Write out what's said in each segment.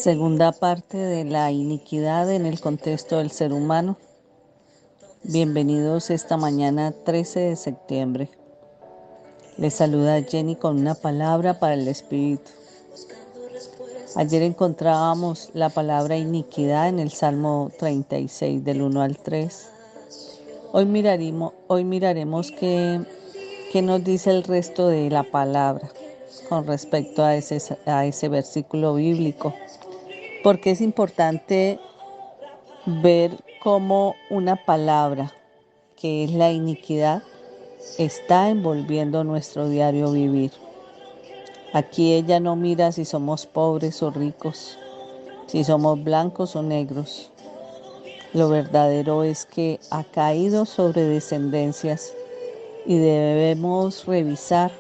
Segunda parte de la iniquidad en el contexto del ser humano. Bienvenidos esta mañana 13 de septiembre. Les saluda Jenny con una palabra para el Espíritu. Ayer encontrábamos la palabra iniquidad en el Salmo 36 del 1 al 3. Hoy miraremos qué nos dice el resto de la palabra con respecto a ese versículo bíblico. Porque es importante ver cómo una palabra, que es la iniquidad, está envolviendo nuestro diario vivir. Aquí ella no mira si somos pobres o ricos, si somos blancos o negros. Lo verdadero es que ha caído sobre descendencias y debemos revisar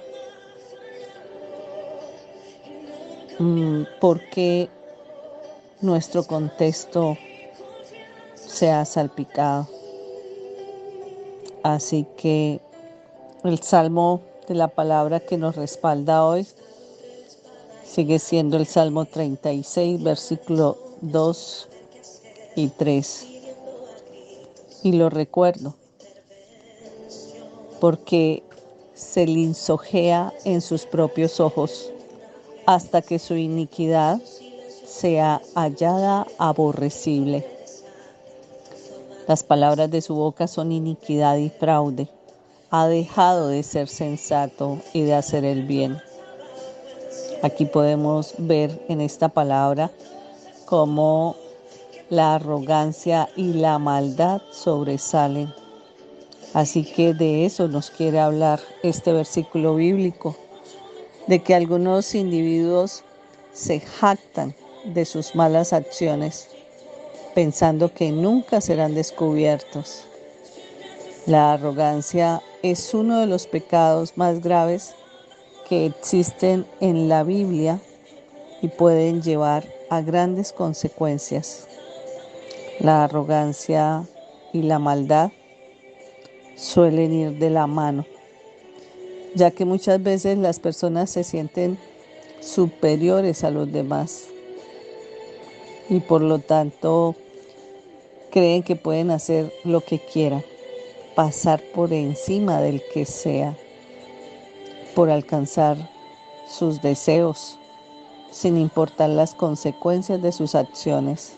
por qué nuestro contexto se ha salpicado. Así que el salmo de la palabra que nos respalda hoy sigue siendo el Salmo 36, versículo 2 y 3. Y lo recuerdo porque se lisonjea en sus propios ojos hasta que su iniquidad sea hallada aborrecible. Las palabras de su boca son iniquidad y fraude. Ha dejado de ser sensato y de hacer el bien. Aquí podemos ver en esta palabra cómo la arrogancia y la maldad sobresalen. Así que de eso nos quiere hablar este versículo bíblico, de que algunos individuos se jactan de sus malas acciones, pensando que nunca serán descubiertos. La arrogancia es uno de los pecados más graves que existen en la Biblia y pueden llevar a grandes consecuencias. La arrogancia y la maldad suelen ir de la mano, ya que muchas veces las personas se sienten superiores a los demás y por lo tanto creen que pueden hacer lo que quieran, pasar por encima del que sea, por alcanzar sus deseos, sin importar las consecuencias de sus acciones.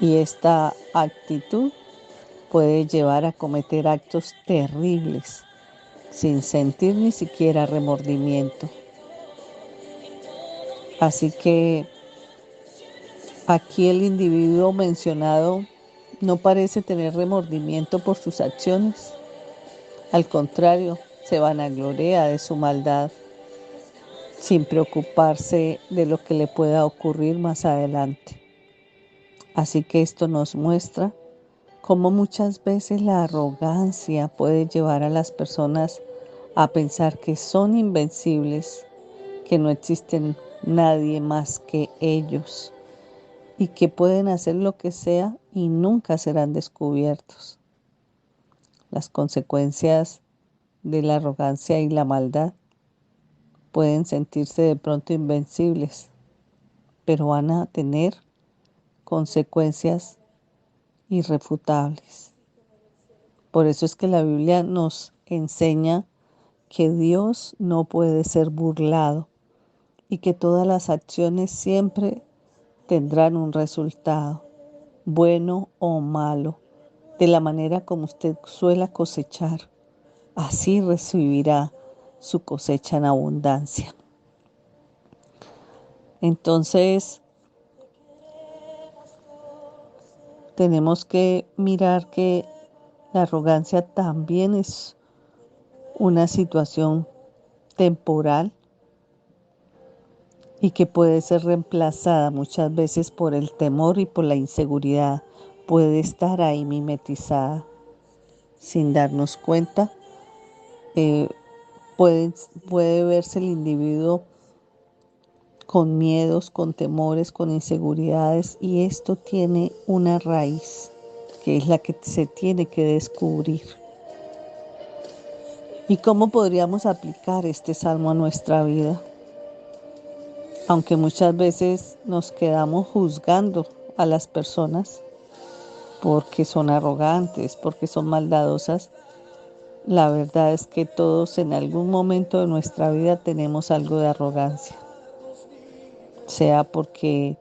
Y esta actitud puede llevar a cometer actos terribles, sin sentir ni siquiera remordimiento. Así que aquí el individuo mencionado no parece tener remordimiento por sus acciones. Al contrario, se vanagloria de su maldad, sin preocuparse de lo que le pueda ocurrir más adelante. Así que esto nos muestra cómo muchas veces la arrogancia puede llevar a las personas a pensar que son invencibles, que no existen nadie más que ellos y que pueden hacer lo que sea y nunca serán descubiertos. Las consecuencias de la arrogancia y la maldad pueden sentirse de pronto invencibles, pero van a tener consecuencias irrefutables. Por eso es que la Biblia nos enseña que Dios no puede ser burlado y que todas las acciones siempre tendrán un resultado, bueno o malo. De la manera como usted suela cosechar, así recibirá su cosecha en abundancia. Entonces, tenemos que mirar que la arrogancia también es una situación temporal y que puede ser reemplazada muchas veces por el temor y por la inseguridad. Puede estar ahí mimetizada sin darnos cuenta. Puede verse el individuo con miedos, con temores, con inseguridades, y esto tiene una raíz que es la que se tiene que descubrir. ¿Y cómo podríamos aplicar este salmo a nuestra vida? Aunque muchas veces nos quedamos juzgando a las personas porque son arrogantes, porque son maldadosas, la verdad es que todos en algún momento de nuestra vida tenemos algo de arrogancia, sea porque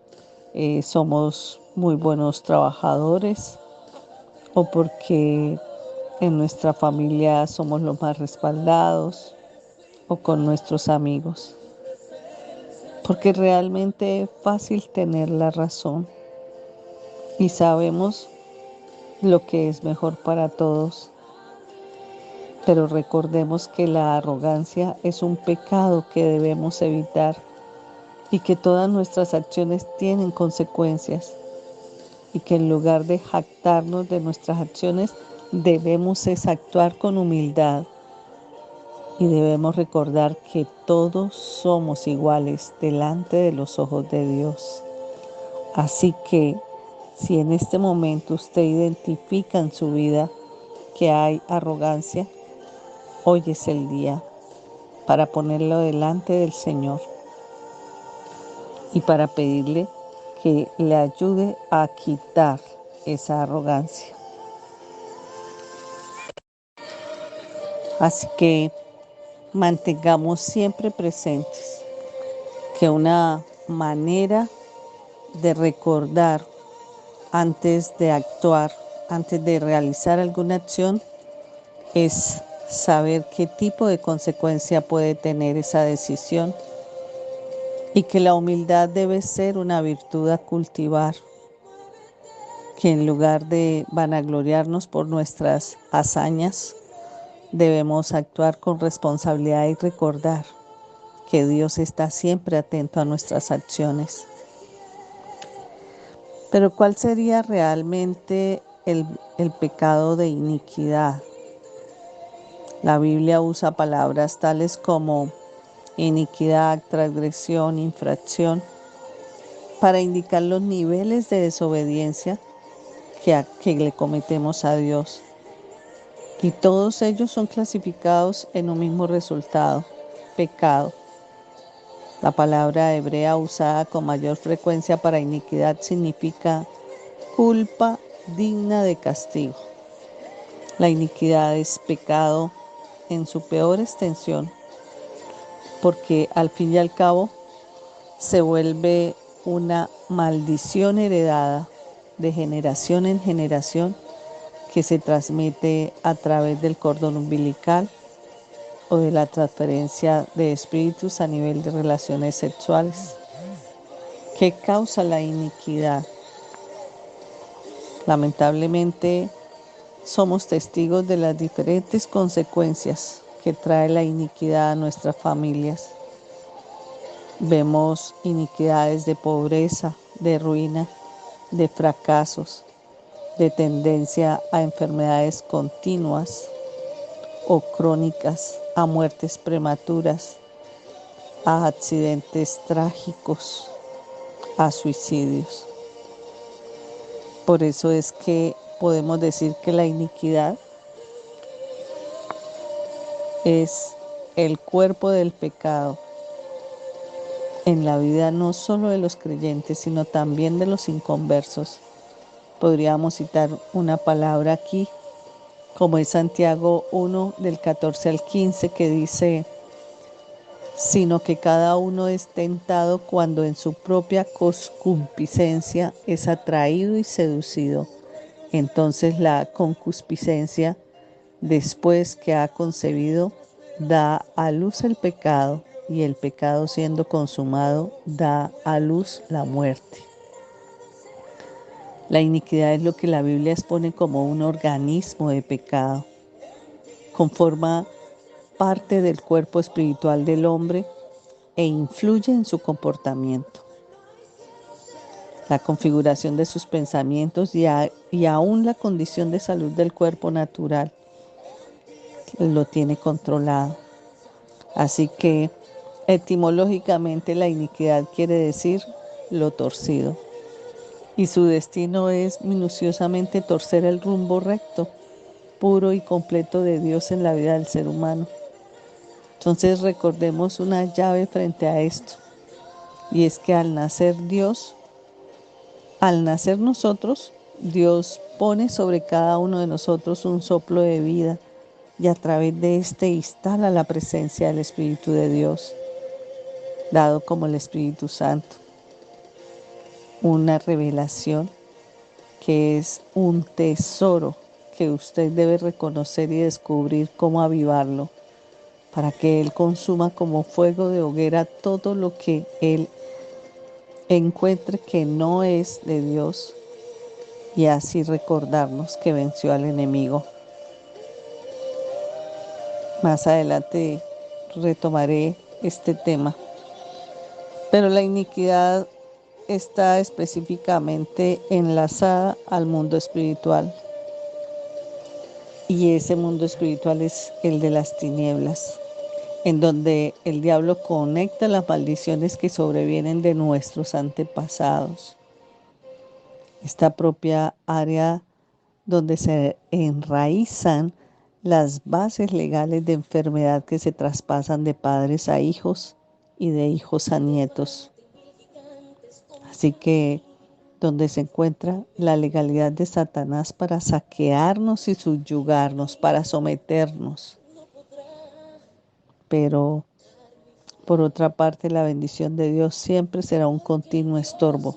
somos muy buenos trabajadores o porque en nuestra familia somos los más respaldados o con nuestros amigos. Porque realmente es fácil tener la razón y sabemos lo que es mejor para todos. Pero recordemos que la arrogancia es un pecado que debemos evitar y que todas nuestras acciones tienen consecuencias y que en lugar de jactarnos de nuestras acciones debemos es actuar con humildad y debemos recordar que todos somos iguales delante de los ojos de Dios. Así que si en este momento usted identifica en su vida que hay arrogancia, hoy es el día para ponerlo delante del Señor y para pedirle que le ayude a quitar esa arrogancia. Así que mantengamos siempre presentes que una manera de recordar antes de actuar, antes de realizar alguna acción, es saber qué tipo de consecuencia puede tener esa decisión y que la humildad debe ser una virtud a cultivar, que en lugar de vanagloriarnos por nuestras hazañas, debemos actuar con responsabilidad y recordar que Dios está siempre atento a nuestras acciones. Pero ¿cuál sería realmente el pecado de iniquidad? La Biblia usa palabras tales como iniquidad, transgresión, infracción, para indicar los niveles de desobediencia que le cometemos a Dios. Y todos ellos son clasificados en un mismo resultado, pecado. La palabra hebrea usada con mayor frecuencia para iniquidad significa culpa digna de castigo. La iniquidad es pecado en su peor extensión, porque al fin y al cabo se vuelve una maldición heredada de generación en generación que se transmite a través del cordón umbilical o de la transferencia de espíritus a nivel de relaciones sexuales. ¿Qué causa la iniquidad? Lamentablemente somos testigos de las diferentes consecuencias que trae la iniquidad a nuestras familias. Vemos iniquidades de pobreza, de ruina, de fracasos, de tendencia a enfermedades continuas o crónicas, a muertes prematuras, a accidentes trágicos, a suicidios. Por eso es que podemos decir que la iniquidad es el cuerpo del pecado en la vida no solo de los creyentes, sino también de los inconversos. Podríamos citar una palabra aquí, como es Santiago 1, del 14 al 15, que dice: sino que cada uno es tentado cuando en su propia concupiscencia es atraído y seducido. Entonces la concupiscencia, después que ha concebido, da a luz el pecado, y el pecado siendo consumado da a luz la muerte. La iniquidad es lo que la Biblia expone como un organismo de pecado. Conforma parte del cuerpo espiritual del hombre e influye en su comportamiento, la configuración de sus pensamientos y aún la condición de salud del cuerpo natural lo tiene controlado. Así que etimológicamente la iniquidad quiere decir lo torcido, y su destino es minuciosamente torcer el rumbo recto, puro y completo de Dios en la vida del ser humano. Entonces recordemos una llave frente a esto. Y es que al nacer nosotros, Dios pone sobre cada uno de nosotros un soplo de vida y a través de este instala la presencia del Espíritu de Dios, dado como el Espíritu Santo, una revelación que es un tesoro que usted debe reconocer y descubrir cómo avivarlo, para que Él consuma como fuego de hoguera todo lo que Él encuentre que no es de Dios y así recordarnos que venció al enemigo. Más adelante retomaré este tema, pero la iniquidad está específicamente enlazada al mundo espiritual y ese mundo espiritual es el de las tinieblas, en donde el diablo conecta las maldiciones que sobrevienen de nuestros antepasados. Esta propia área donde se enraizan las bases legales de enfermedad que se traspasan de padres a hijos y de hijos a nietos. Así que donde se encuentra la legalidad de Satanás para saquearnos y subyugarnos, para someternos. Pero por otra parte, la bendición de Dios siempre será un continuo estorbo.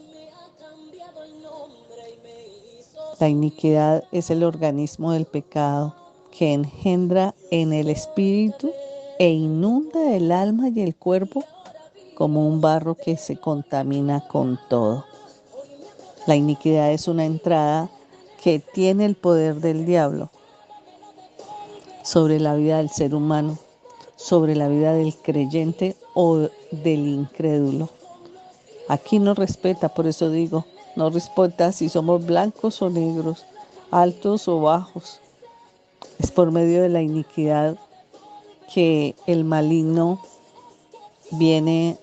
La iniquidad es el organismo del pecado que engendra en el espíritu e inunda el alma y el cuerpo como un barro que se contamina con todo. La iniquidad es una entrada que tiene el poder del diablo sobre la vida del ser humano, sobre la vida del creyente o del incrédulo. Aquí no respeta, por eso digo, no respeta si somos blancos o negros, altos o bajos. Es por medio de la iniquidad que el maligno viene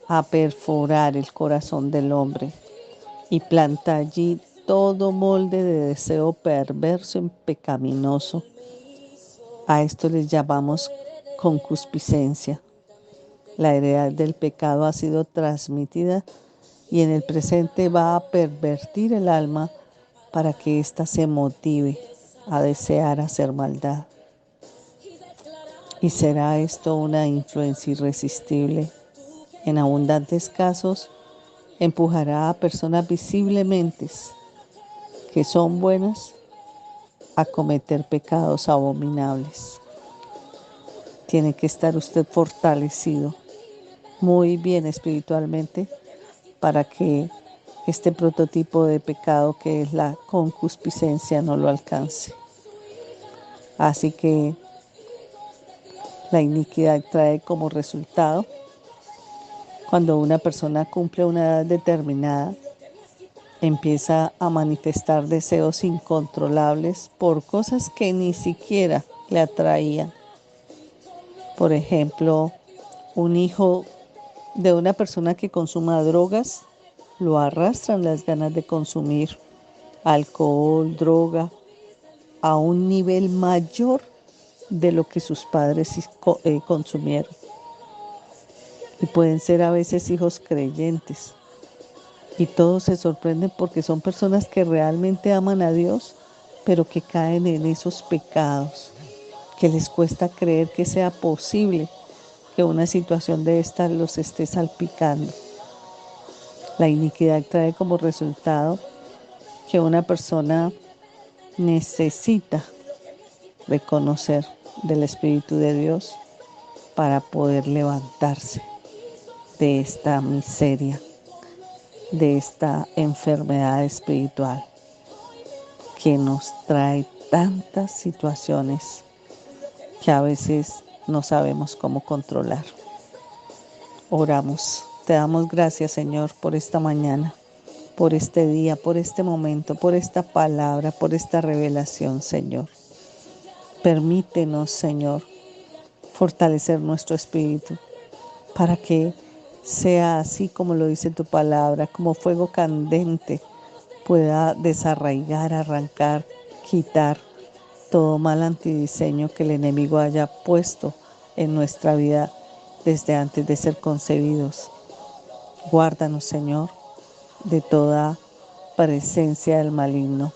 a perforar el corazón del hombre y planta allí todo molde de deseo perverso y pecaminoso. A esto les llamamos concupiscencia. La heredad del pecado ha sido transmitida y en el presente va a pervertir el alma para que ésta se motive a desear hacer maldad. Y será esto una influencia irresistible. En abundantes casos, empujará a personas visiblemente que son buenas a cometer pecados abominables. Tiene que estar usted fortalecido muy bien espiritualmente para que este prototipo de pecado que es la concupiscencia no lo alcance. Así que la iniquidad trae como resultado, cuando una persona cumple una edad determinada, empieza a manifestar deseos incontrolables por cosas que ni siquiera le atraían. Por ejemplo, un hijo de una persona que consuma drogas, lo arrastran las ganas de consumir alcohol, droga, a un nivel mayor de lo que sus padres consumieron. Y pueden ser a veces hijos creyentes. Y todos se sorprenden porque son personas que realmente aman a Dios, pero que caen en esos pecados, que les cuesta creer que sea posible que una situación de esta los esté salpicando. La iniquidad trae como resultado que una persona necesita reconocer del Espíritu de Dios para poder levantarse de esta miseria, de esta enfermedad espiritual que nos trae tantas situaciones que a veces no sabemos cómo controlar. Oramos. Te damos gracias, Señor, por esta mañana, por este día, por este momento, por esta palabra, por esta revelación, Señor. Permítenos, Señor, fortalecer nuestro espíritu para que sea así como lo dice tu palabra, como fuego candente, pueda desarraigar, arrancar, quitar todo mal antidiseño que el enemigo haya puesto en nuestra vida desde antes de ser concebidos. Guárdanos, Señor, de toda presencia del maligno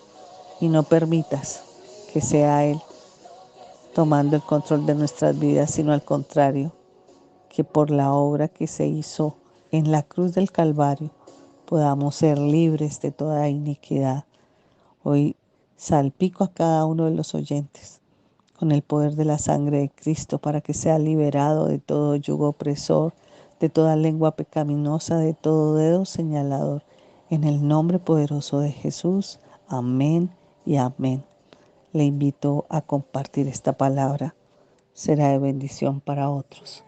y no permitas que sea Él tomando el control de nuestras vidas, sino al contrario, que por la obra que se hizo en la cruz del Calvario podamos ser libres de toda iniquidad. Hoy salpico a cada uno de los oyentes con el poder de la sangre de Cristo para que sea liberado de todo yugo opresor, de toda lengua pecaminosa, de todo dedo señalador. En el nombre poderoso de Jesús. Amén y amén. Le invito a compartir esta palabra. Será de bendición para otros.